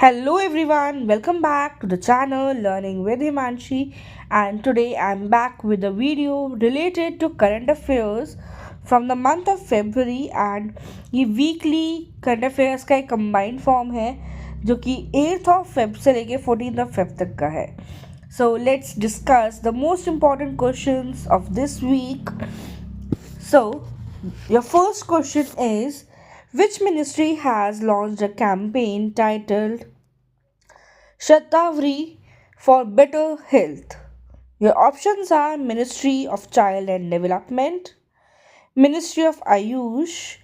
Hello everyone, welcome back to the channel Learning with Himanshi, and today I'm back with a video related to current affairs from the month of February and ये weekly current affairs का एक combined form है जो कि 8th of Feb से लेके 14th of Feb तक का है. So let's discuss the most important questions of this week. So, your first question is, which ministry has launched a campaign titled Shatavari for Better Health? Your options are Ministry of Child and Development, Ministry of Ayush,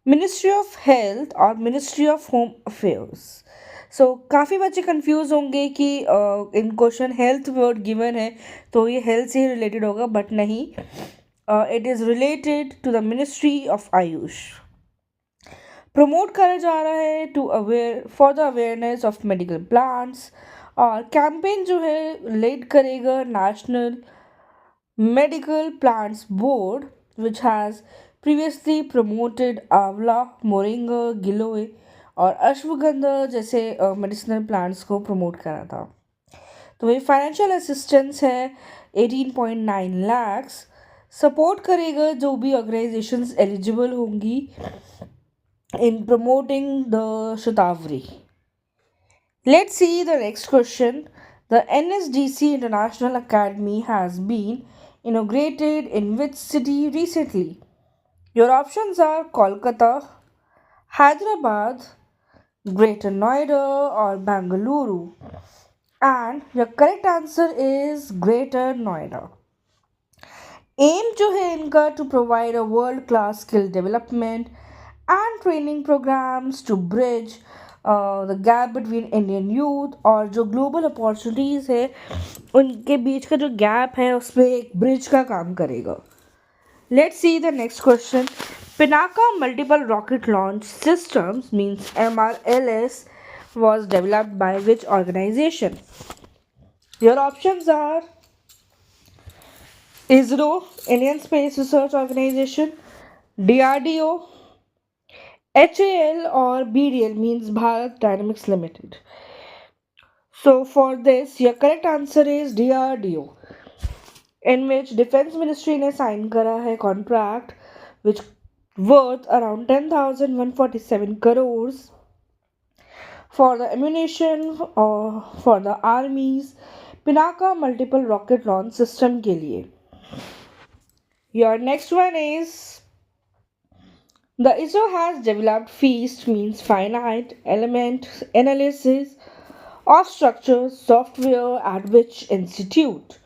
Ministry of Health और Ministry of Home Affairs. सो काफ़ी बच्चे confuse होंगे कि in question health word given है तो ये health से ही रिलेटेड होगा, बट नहीं, it is related to the ministry of AYUSH. Promote करा जा रहा है to aware for the awareness of medical plants, और कैंपेन जो है लीड करेगा national medical plants board which has previously promoted amla, moringa, giloy और अश्वगंधा जैसे मेडिसिनल प्लांट्स को प्रमोट करा था. तो ये फाइनेंशियल असिस्टेंस है 18.9 lakhs. सपोर्ट करेगा जो भी ऑर्गेनाइजेशंस एलिजिबल होंगी in promoting the Shatavari. Let's see the next question. The NSDC International Academy has been inaugurated in which city recently? Your options are Kolkata, Hyderabad, Greater Noida, or Bangalore. And your correct answer is Greater Noida. Aim जो है इनका to provide a world class skill development and training programs to bridge the gap between Indian youth, और जो global opportunities है उनके बीच का जो gap है उस पर एक ब्रिज का काम करेगा. Let's see the next question. Pinaka multiple rocket launch systems means MRLS was developed by which organization? Your options are ISRO, Indian Space Research Organization, DRDO, HAL, or BDL means Bharat Dynamics Limited. So for this, your correct answer is DRDO, in which Defense Ministry ने sign करा है contract which worth around 10,147 crores for the ammunition for the army's Pinaka multiple rocket launch system के लिए. Your next one is, the ISRO has developed FEAST means finite element analysis of structures software at which institute?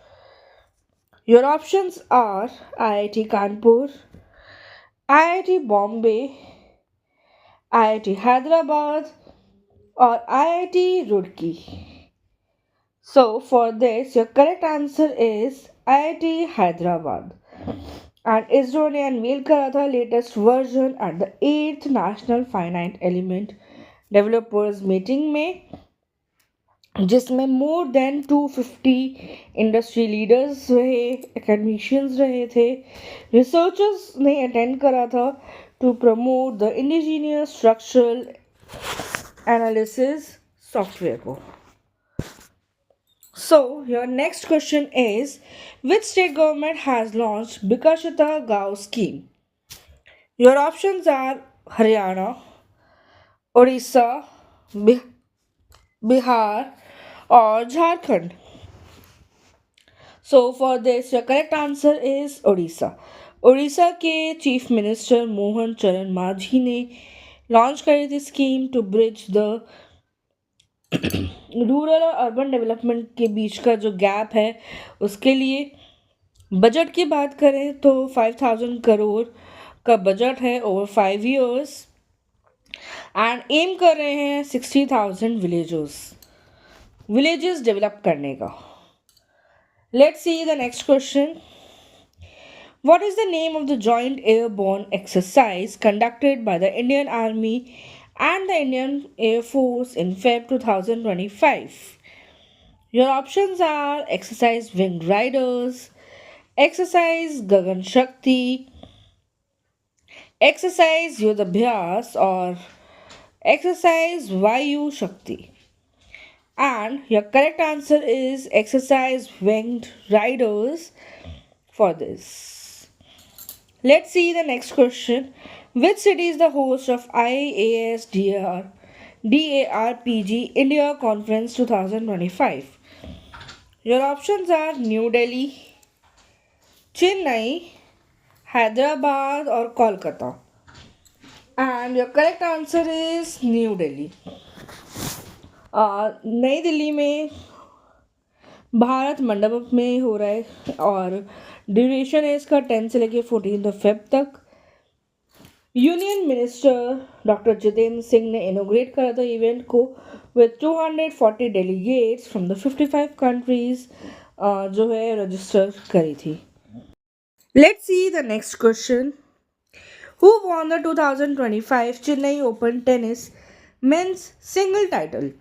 Your options are IIT Kanpur, IIT Bombay, IIT Hyderabad, or IIT Roorkee. So for this, your correct answer is IIT Hyderabad. And ISRO ने unveil करा था latest version at the 8th national finite element developers meeting में, जिसमें more than 250 industry leaders रहे, academicians रहे थे, researchers ने attend करा था to promote the indigenous structural analysis software को. So, your next question is, which state government has launched Bikashita Gaon scheme? Your options are Haryana, Odisha, Bihar, or Jharkhand. So, for this, your correct answer is Odisha. Orissa के chief minister Mohan चरण मांझी ने launch करी थी scheme to bridge the rural और urban development के बीच का जो गैप है उसके लिए. बजट की बात करें तो 5,000 करोड़ का बजट है ओवर 5 years, एंड एम कर रहे हैं 60,000 विलेजेस डेवलप करने का. Let's see the next question. What is the name of the joint airborne exercise conducted by the Indian Army and the Indian Air Force in Feb 2025? Your options are Exercise Winged Riders, Exercise Gagan Shakti, Exercise Yudhabhyas, or Exercise Vayu Shakti. And your correct answer is exercise winged riders for this. Let's see the next question. Which city is the host of IASDR DARPG India Conference 2025? Your options are New Delhi, Chennai, Hyderabad, or Kolkata. And your correct answer is New Delhi. नई दिल्ली में भारत मंडप में हो रहा है और duration है इसका 10 से लेके 14 फेब तक. Union minister doctor Jitendra Singh ने इनोग्रेट करा था इवेंट को with 240 delegates from the 55 countries जो है रजिस्टर करी थी. Let's see the next question. Who won the 2025 Chennai Open Tennis Men's Single title?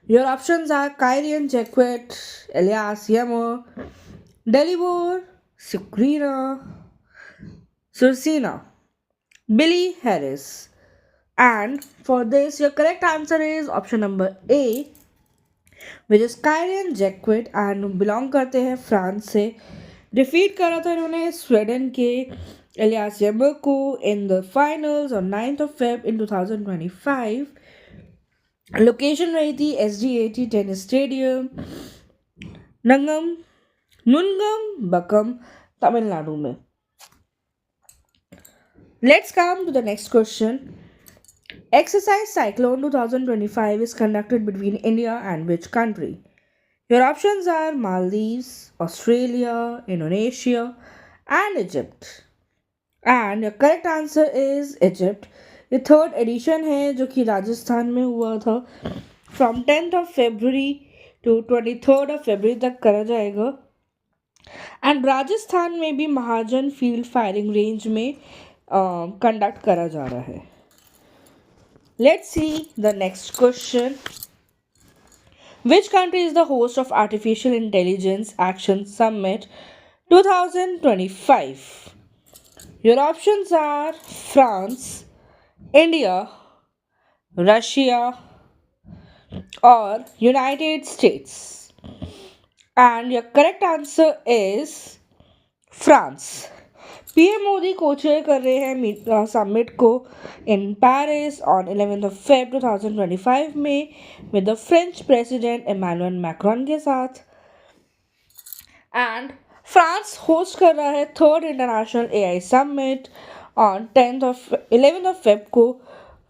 Your options are Kyrian Jacquet, Elias Yama, Dalibor, Sukrina, Sursina, Billy Harris. And for this, your correct answer is option number A, which is Kyrian Jacquet and belong करते हैं France से. Defeat करा था इन्होंने Sweden के alias यमर को in the finals on 9th of Feb in 2025. Location रही थी SDAT टेनिस स्टेडियम नंगम नुनगम बकम तमिलनाडु में. Let's come to the next question. Exercise Cyclone 2025 is conducted between India and which country? Your options are Maldives, Australia, Indonesia, and Egypt. And your correct answer is Egypt. ये third edition है जो कि राजस्थान में हुआ था. From 10th of February to 23rd of February तक करा जाएगा. एंड राजस्थान में भी महाजन फील्ड फायरिंग रेंज में कंडक्ट करा जा रहा है. Let's see the next question. Which country is the host of Artificial Intelligence Action Summit 2025? Your options are France, India, Russia, or United States. And your correct answer is France. PM Modi co-chair कर रहे हैं summit को in Paris on 11th of Feb 2025 में with the French president Emmanuel Macron के साथ. And France host कर रहा है third international AI summit on 11th of Feb को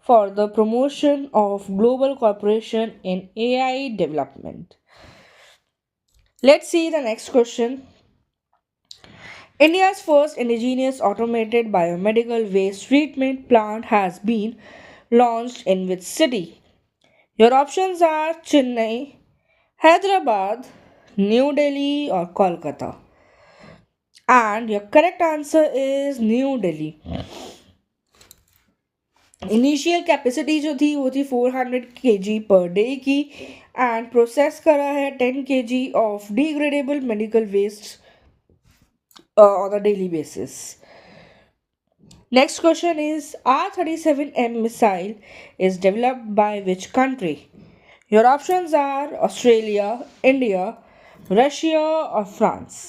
for the promotion of global corporation in AI development. Let's see the next question. India's first indigenous automated biomedical waste treatment plant has been launched in which city? Your options are Chennai, Hyderabad, New Delhi, or Kolkata. And your correct answer is New Delhi. Initial capacity जो थी वो थी 400 kg per day की and process करा है 10 kg of degradable medical waste on a daily basis. Next question is R-37M missile is developed by which country? Your options are Australia, India, Russia, or France.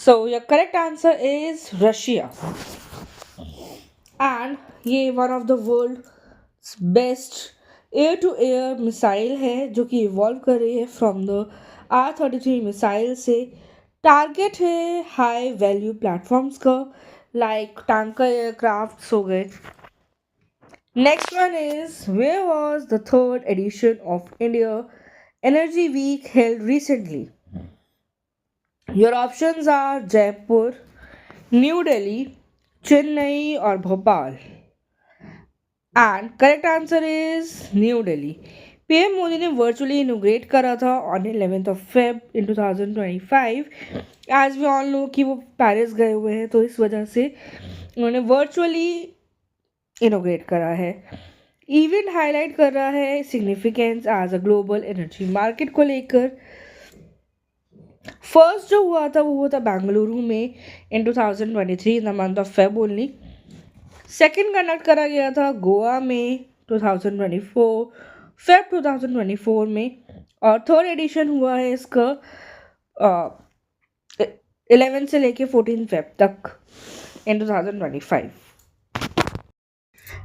So your correct answer is Russia. And ये one of the world's best air to air missile है जो कि evolve कर रही है from the R-33 missile से. Target है high value platforms का लाइक टैंकर एयरक्राफ्ट हो गए. Next one is where was the third edition of India energy week held recently? Your options are Jaipur, new Delhi, Chennai और Bhopal. And correct answer is new Delhi. PM Modi ने virtually inaugurate करा था on 11th of Feb in 2025. As we all know कि वो Paris गए हुए हैं तो इस वजह से उन्होंने वर्चुअली इनोग्रेट करा है. इवेंट हाईलाइट कर रहा है significance as a global energy market को लेकर. फर्स्ट जो हुआ था वो हुआ था बेंगलुरु में इन 2023 in the month of Feb only. Second conduct करा गया था गोवा में 2024. फेब 2024 में, और थर्ड एडिशन हुआ है इसका 11 से लेके 14 फेब तक in 2025.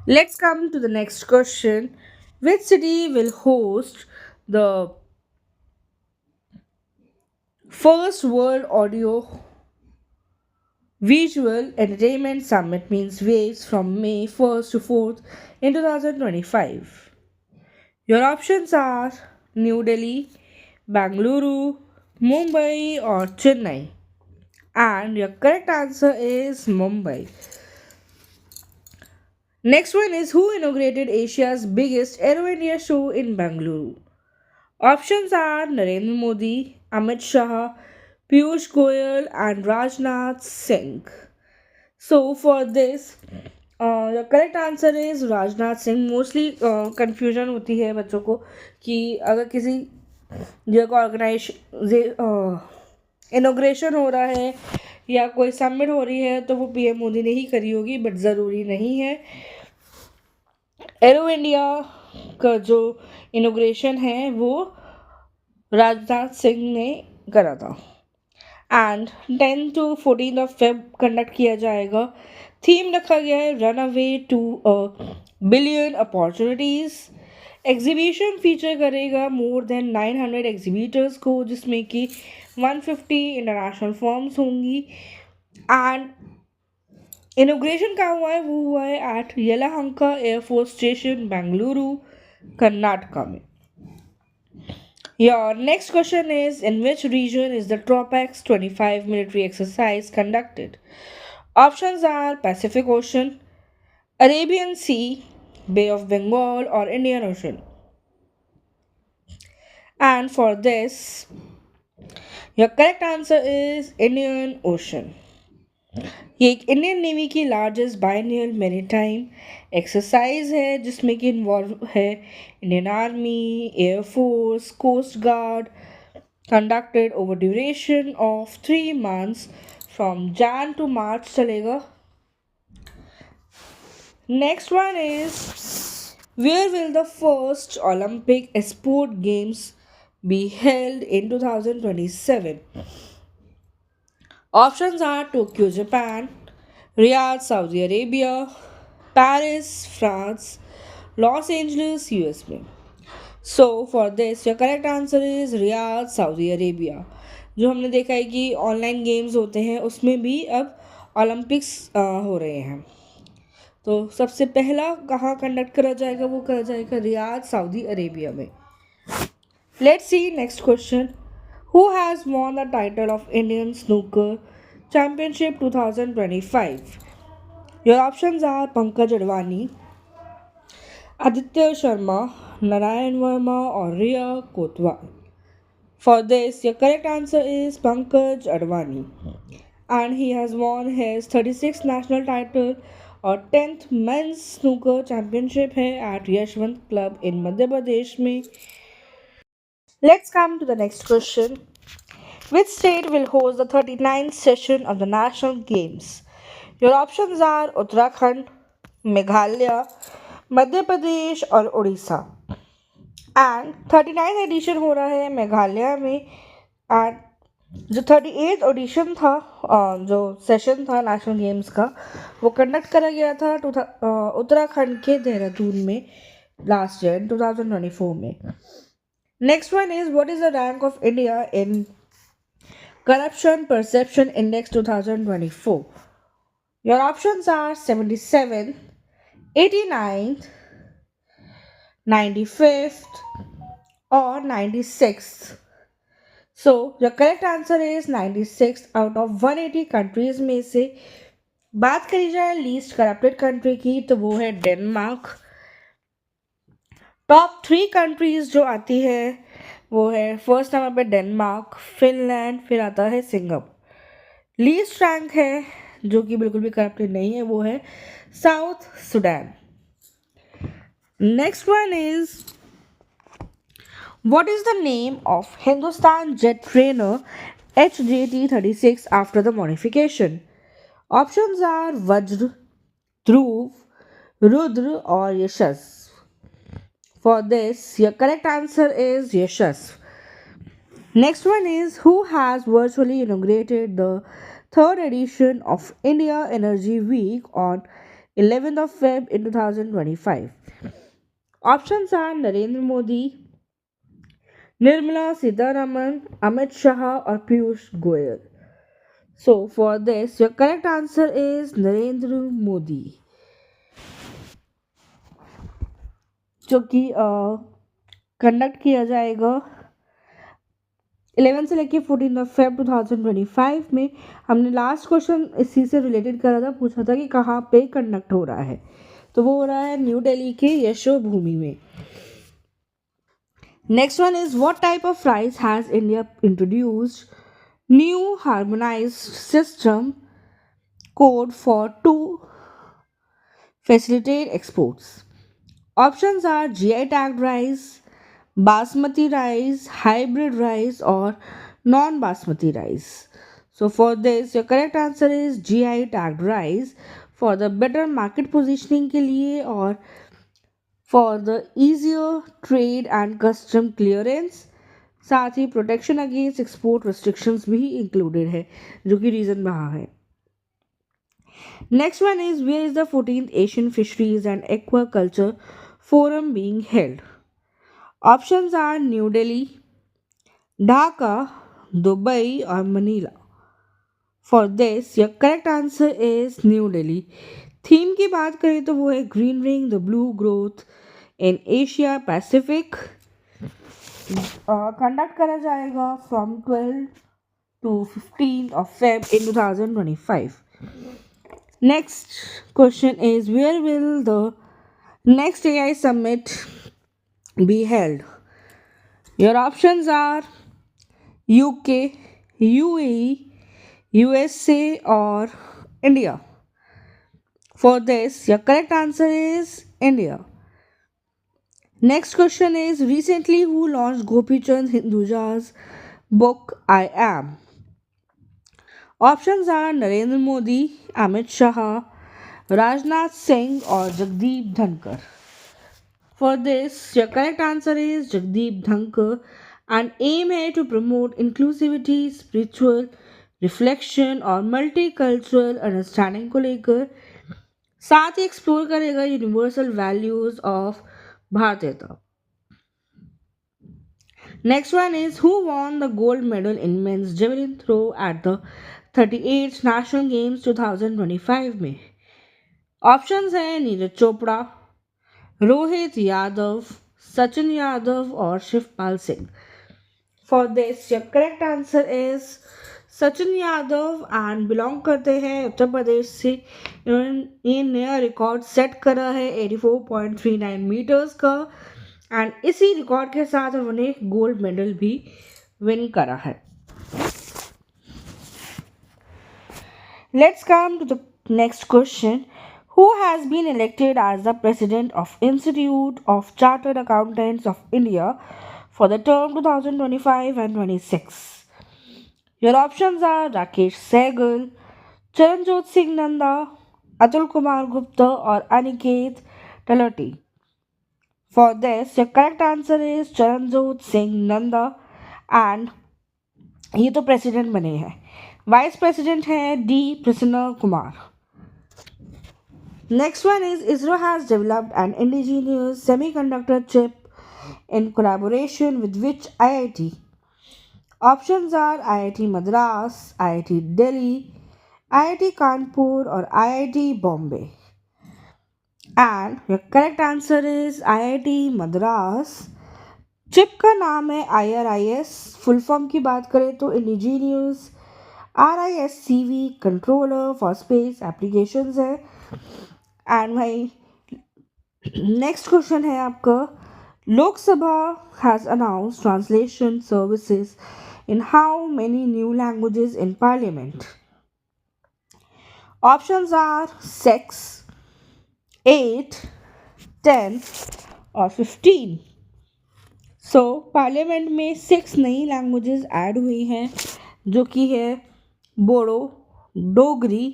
Let's come to the next question. Which city will host the first World Audio Visual Entertainment Summit, means waves, from May 1st to 4th in 2025? Your options are New Delhi, Bangalore, Mumbai, or Chennai. And your correct answer is Mumbai. Next one is, who inaugurated Asia's biggest Aero India show in Bangalore? Options are Narendra Modi, Amit Shah, Piyush Goyal, and Rajnath Singh. So for this, the correct answer is Rajnath Singh. Mostly confusion होती है बच्चों को कि अगर किसी जगह का organise inauguration हो रहा है या कोई समिट हो रही है तो वो पीएम मोदी ने ही करी होगी, बट ज़रूरी नहीं है। एरो इंडिया का जो इनोग्रेशन है वो राजनाथ सिंह ने करा था। And 10 to 14 of Feb conduct किया जाएगा। थीम रखा गया है runway to billion opportunities. Exhibition feature करेगा मोर देन 900 एग्जीबिटर्स को, जिसमें कि 150 इंटरनेशनल फर्म्स होंगी। एंड इनोग्रेशन कहाँ हुआ है? वो हुआ है at Yelahanka air force station, Bengaluru, Karnataka में। Your next question is, in which region is the Tropex 25 military exercise conducted? Options are Pacific Ocean, Arabian Sea, Bay of Bengal, or Indian Ocean. And for this, your correct answer is Indian Ocean. ये एक Indian navy की largest biennial maritime exercise है जिसमें कि involve है Indian army, air force, coast guard, conducted over duration of 3 months from Jan to March चलेगा। Next one is, where will the first Olympic sport games be held in 2027? Options are Tokyo, Japan, Riyadh, Saudi Arabia, Paris, France, Los Angeles, US में। So for this, your correct answer is Riyadh, Saudi Arabia। जो हमने देखा है कि online games होते हैं उसमें भी अब ओलंपिक्स हो रहे हैं। तो सबसे पहला कहाँ कंडक्ट करा जाएगा? वो करा जाएगा रियाद, सऊदी अरेबिया में। Let's see next question. Who has won the title of Indian Snooker Championship 2025? Your options are Pankaj Advani, Aditya Sharma, Narayan Verma, or Riya Kotwal. For this, your correct answer is Pankaj Advani. And he has won his 36th national title और 10th men's snooker championship है at Yashwant club in Madhya Pradesh में। Let's come to the next question. Which state will host the 39th session of the National Games? Your options are Uttarakhand, Meghalaya, Madhya Pradesh और Orissa. And 39th addition हो रहा है मेघालय में। And जो 38th addition था, जो session था नेशनल गेम्स का, वो कंडक्ट करा गया था उत्तराखंड के देहरादून में लास्ट ईयर 2024 में। Next one is, what is the rank of India in corruption perception index 2024? Your options are 77, 89, 95th or 96th. So your correct answer is 96 out of 180 countries में से बात करी जाए लीस्ट करप्टेड कंट्री की तो वो है डेनमार्क। टॉप 3 कंट्रीज जो आती है वो है, फर्स्ट नंबर पे डेनमार्क, फिनलैंड, फिर आता है सिंगापुर। लीस्ट रैंक है जो कि बिल्कुल भी करप्टेड नहीं है वो है south Sudan. Next one is, what is the name of Hindustan jet trainer HJT-36 after the modification? Options are Vajra, Dhruv, Rudra or Yashas. For this, your correct answer is Yashas. Next one is who has virtually inaugurated the third edition of India Energy Week on 11th of Feb in 2025. Options are Narendra Modi, Nirmala Sitharaman, Amit Shah or Piyush Goyal. So for this, your correct answer is Narendra Modi, जो कि conduct किया जाएगा 11 से लेके 14 of Feb 2025 में। हमने last question इसी से रिलेटेड करा था, पूछा था कि कहाँ पे कंडक्ट हो रहा है, तो वो हो रहा है न्यू दिल्ली के यशो भूमि में। Next one is what type of rice has India introduced new harmonised system code for to facilitate exports. Options are GI tagged rice, basmati rice, hybrid rice, or non basmati rice. So, for this, your correct answer is GI tagged rice for the better market positioning के लिए और for the easier trade and custom clearance, साथ ही protection against export restrictions भी included है, जो कि reason रहा है। Next one is where is the 14th Asian Fisheries and Aquaculture Forum being held? Options are New Delhi, Dhaka, Dubai or Manila. For this, your correct answer is New Delhi. Theme की बात करें तो वो है green ring the blue growth in Asia Pacific. Conduct करा जाएगा from 12 to 15 of Feb in 2025. Next question is where will the next AI summit be held? Your options are UK, UAE, USA or India. For this, your correct answer is India. Next question is recently who launched Gopi Chand Hinduja's book I Am? Options are Narendra Modi, Amit Shah, Rajnath Singh or Jagdeep Dhankar. For this, your correct answer is Jagdeep Dhankar and aim है to promote inclusivity, spiritual reflection और multicultural understanding को लेकर, साथ ही explore करेगा universal values of भारतीयता। Next one is who won the gold medal in men's javelin throw at the 38th National Games 2025 में? Options हैं नीरज चोपड़ा, रोहित यादव, सचिन यादव और Shivpal Singh. For this your correct answer is Sachin Yadav and belong करते हैं उत्तर प्रदेश से। इन्होंने ये नया रिकॉर्ड सेट करा है 84.39 मीटर्स का एंड इसी रिकॉर्ड के साथ उन्होंने गोल्ड मेडल भी विन करा है। Let's come to the next question. Who has been elected as the president of Institute of Chartered Accountants of India for the term 2025 and 26? Your options are Rakesh Sehgal, Charanjot Singh Nanda, Atul Kumar Gupta or Aniket Talati. For this, your correct answer is Charanjot Singh Nanda and ये तो president बने हैं। Vice president हैं D Prasanna Kumar. Next one is ISRO has developed an indigenous semiconductor chip in collaboration with which IIT? Options are IIT Madras, IIT Delhi, IIT Kanpur और IIT Bombay. And your correct answer is IIT Madras. Chip का नाम है IRIS। Full form की बात करें तो indigenous RISCV controller for space applications है। And भाई नेक्स्ट क्वेश्चन है आपका Lok Sabha has announce translation services in how many new languages in parliament? Options are 6, 8, 10 और 15। सो पार्लियामेंट में 6 नई लैंग्वेजेस ऐड हुई हैं जो कि है बोडो, डोगरी,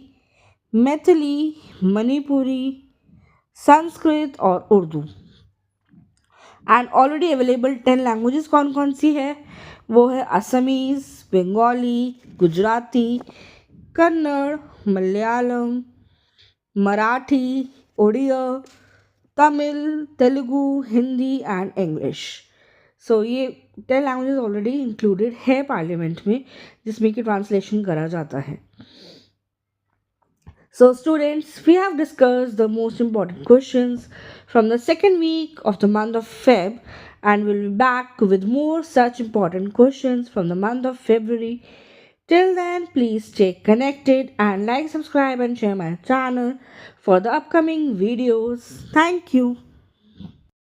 मैथिली, मणिपुरी, संस्कृत और Urdu. And already available 10 languages कौन कौन सी है? वो है Assamese, Bengali, Gujarati, Kannada, Malayalam, Marathi, Oriya, Tamil, Telugu, Hindi and English. So ये 10 लैंग्वेजेस ऑलरेडी इंक्लूडेड है पार्लियामेंट में, जिसमें कि ट्रांसलेशन करा जाता है। So, students, we have discussed the most important questions from the second week of the month of Feb, and we'll be back with more such important questions from the month of February. Till then, please stay connected and like, subscribe, and share my channel for the upcoming videos. Thank you.